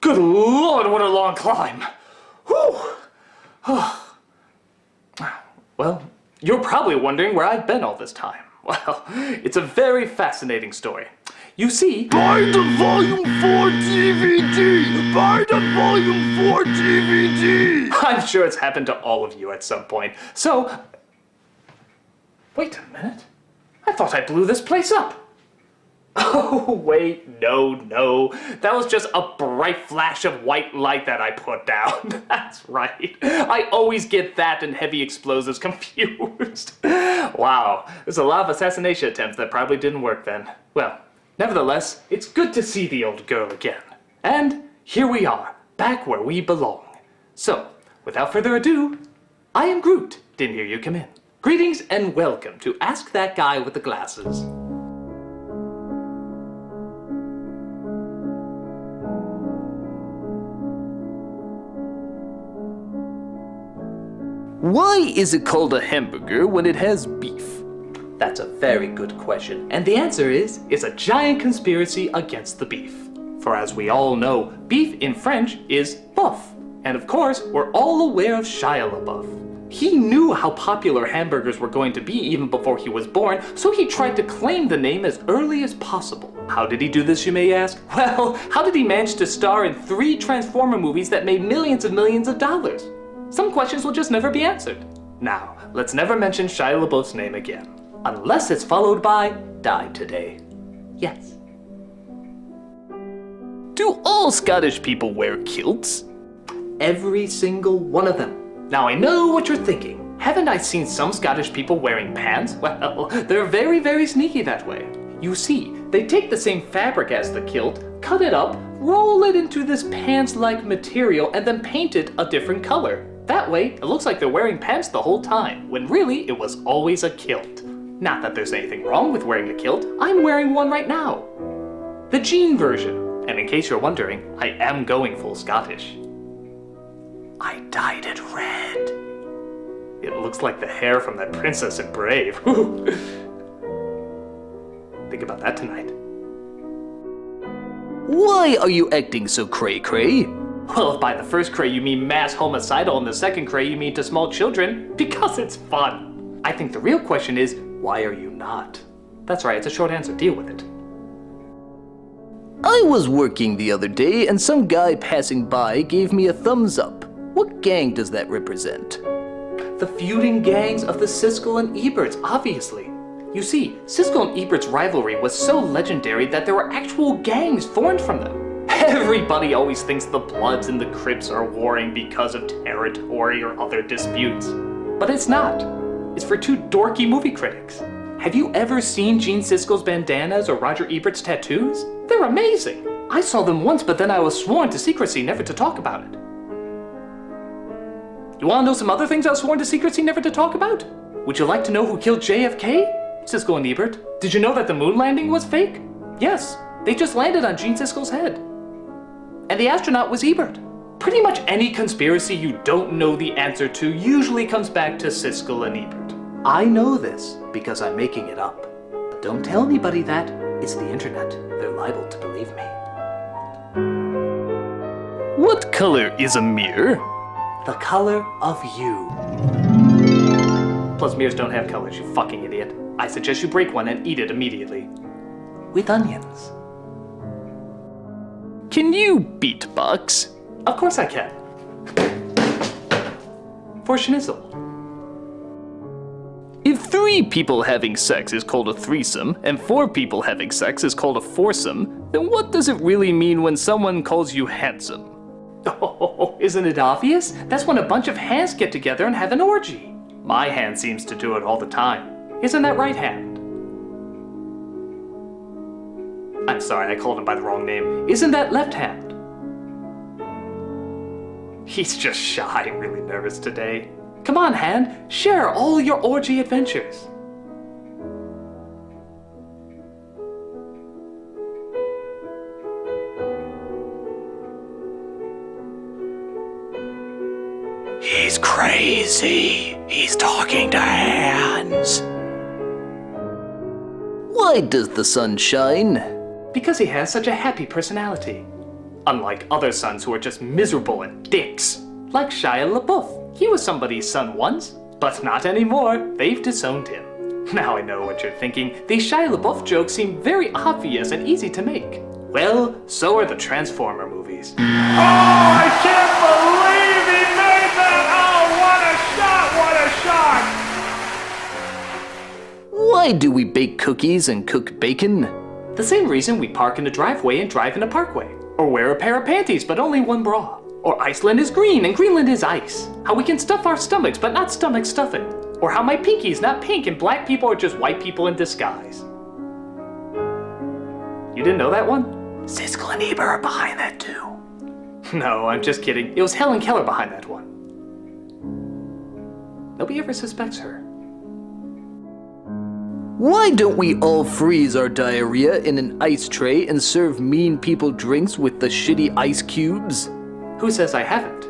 Good Lord, what a long climb. Whew. Well, you're probably wondering where I've been all this time. Well, it's a very fascinating story. You see... Buy the Volume 4 DVD! Buy the Volume 4 DVD! I'm sure it's happened to all of you at some point. So... Wait a minute. I thought I blew this place up. Oh, wait, no. That was just a bright flash of white light that I put down. That's right. I always get that and heavy explosives confused. Wow, there's a lot of assassination attempts that probably didn't work then. Well, nevertheless, it's good to see the old girl again. And here we are, back where we belong. So, without further ado, I am Groot. Didn't hear you come in. Greetings and welcome to Ask That Guy with the Glasses. Why is it called a hamburger when it has beef? That's a very good question, and the answer is, it's a giant conspiracy against the beef. For as we all know, beef in French is boeuf. And of course, we're all aware of Shia LaBeouf. He knew how popular hamburgers were going to be even before he was born, so he tried to claim the name as early as possible. How did he do this, you may ask? Well, how did he manage to star in 3 Transformer movies that made millions and millions of dollars? Some questions will just never be answered. Now, let's never mention Shia LaBeouf's name again. Unless it's followed by, died today. Yes. Do all Scottish people wear kilts? Every single one of them. Now I know what you're thinking. Haven't I seen some Scottish people wearing pants? Well, they're very, very sneaky that way. You see, they take the same fabric as the kilt, cut it up, roll it into this pants-like material, and then paint it a different color. That way, it looks like they're wearing pants the whole time, when really it was always a kilt. Not that there's anything wrong with wearing a kilt, I'm wearing one right now. The jean version. And in case you're wondering, I am going full Scottish. I dyed it red. It looks like the hair from that princess in Brave. Think about that tonight. Why are you acting so cray-cray? Well, if by the first cray you mean mass homicidal and the second cray you mean to small children, because it's fun. I think the real question is, why are you not? That's right, it's a short answer, deal with it. I was working the other day and some guy passing by gave me a thumbs up. What gang does that represent? The feuding gangs of the Siskel and Eberts, obviously. You see, Siskel and Ebert's rivalry was so legendary that there were actual gangs formed from them. Everybody always thinks the Bloods and the Crips are warring because of territory or other disputes. But it's not. It's for 2 dorky movie critics. Have you ever seen Gene Siskel's bandanas or Roger Ebert's tattoos? They're amazing. I saw them once, but then I was sworn to secrecy never to talk about it. You want to know some other things I was sworn to secrecy never to talk about? Would you like to know who killed JFK? Siskel and Ebert. Did you know that the moon landing was fake? Yes, they just landed on Gene Siskel's head. And the astronaut was Ebert. Pretty much any conspiracy you don't know the answer to usually comes back to Siskel and Ebert. I know this because I'm making it up. But don't tell anybody that. It's the internet. They're liable to believe me. What color is a mirror? The color of you. Plus mirrors don't have colors, you fucking idiot. I suggest you break one and eat it immediately. With onions. Can you beatbox? Of course I can. For schnitzel. If 3 people having sex is called a threesome, and 4 people having sex is called a foursome, then what does it really mean when someone calls you handsome? Oh, isn't it obvious? That's when a bunch of hands get together and have an orgy. My hand seems to do it all the time. Isn't that right hand? I'm sorry, I called him by the wrong name. Isn't that left hand? He's just shy and really nervous today. Come on, hand, share all your orgy adventures. He's crazy. He's talking to hands. Why does the sun shine? Because he has such a happy personality. Unlike other sons who are just miserable and dicks. Like Shia LaBeouf. He was somebody's son once, but not anymore. They've disowned him. Now I know what you're thinking. These Shia LaBeouf jokes seem very obvious and easy to make. Well, so are the Transformer movies. Oh, I can't believe he made that! Oh, what a shot! What a shot! Why do we bake cookies and cook bacon? The same reason we park in a driveway and drive in a parkway. Or wear a pair of panties but only one bra. Or Iceland is green and Greenland is ice. How we can stuff our stomachs but not stomach stuffing. Or how my pinky's not pink and black people are just white people in disguise. You didn't know that one? Siskel and Ebert are behind that too. No, I'm just kidding. It was Helen Keller behind that one. Nobody ever suspects her. Why don't we all freeze our diarrhea in an ice tray and serve mean people drinks with the shitty ice cubes? Who says I haven't?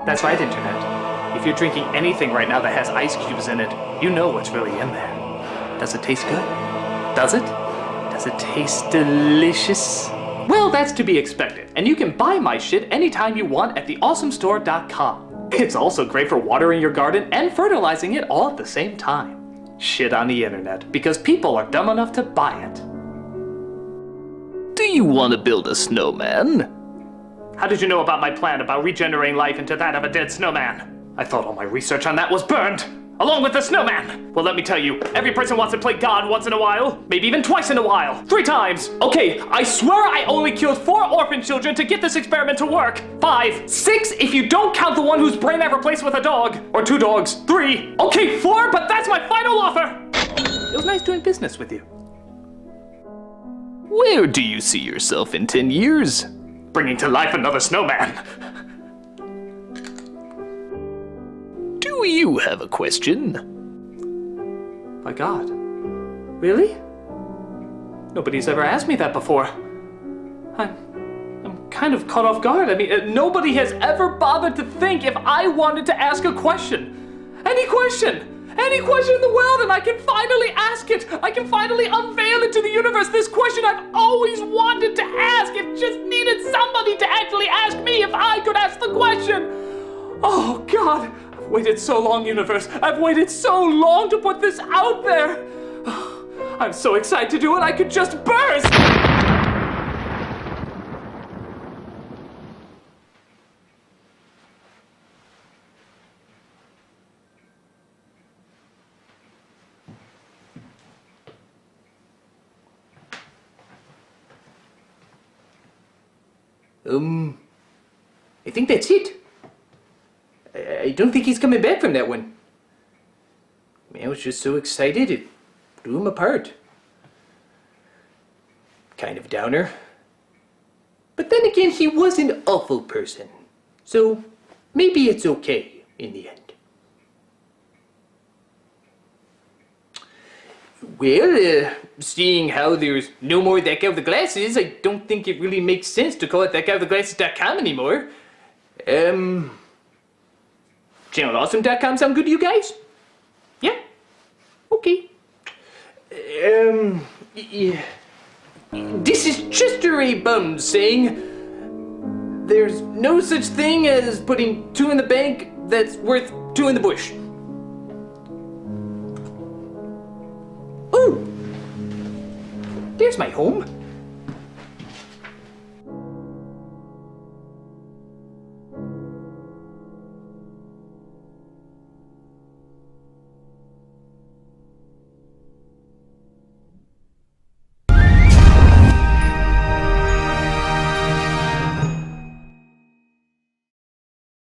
That's right, Internet. If you're drinking anything right now that has ice cubes in it, you know what's really in there. Does it taste good? Does it? Does it taste delicious? Well, that's to be expected, and you can buy my shit anytime you want at theawesomestore.com. It's also great for watering your garden and fertilizing it all at the same time. Shit on the internet, because people are dumb enough to buy it. Do you want to build a snowman? How did you know about my plan about regenerating life into that of a dead snowman? I thought all my research on that was burned. Along with the snowman! Well, let me tell you, every person wants to play God once in a while. Maybe even twice in a while. 3 times! Okay, I swear I only killed 4 orphan children to get this experiment to work. 5, 6 if you don't count the one whose brain I replaced with a dog. Or 2 dogs. 3. Okay, 4, but that's my final offer! It was nice doing business with you. Where do you see yourself in 10 years? Bringing to life another snowman. Do you have a question? My God. Really? Nobody's ever asked me that before. I'm kind of caught off guard. I mean, nobody has ever bothered to think if I wanted to ask a question. Any question! Any question in the world, and I can finally ask it! I can finally unveil it to the universe, this question I've always wanted to ask! It just needed somebody to actually ask me if I could ask the question! Oh, God! I've waited so long, universe! I've waited so long to put this out there! Oh, I'm so excited to do it, I could just burst! I think that's it. I don't think he's coming back from that one. Man was just so excited, it blew him apart. Kind of downer. But then again, he was an awful person. So maybe it's okay in the end. Well, seeing how there's no more That Guy with the Glasses, I don't think it really makes sense to call it thatguywiththeglasses.com anymore. ChannelAwesome.com sound good to you guys? Yeah? Okay. Yeah. This is Chester A. Bums saying, there's no such thing as putting 2 in the bank that's worth 2 in the bush. Ooh! There's my home.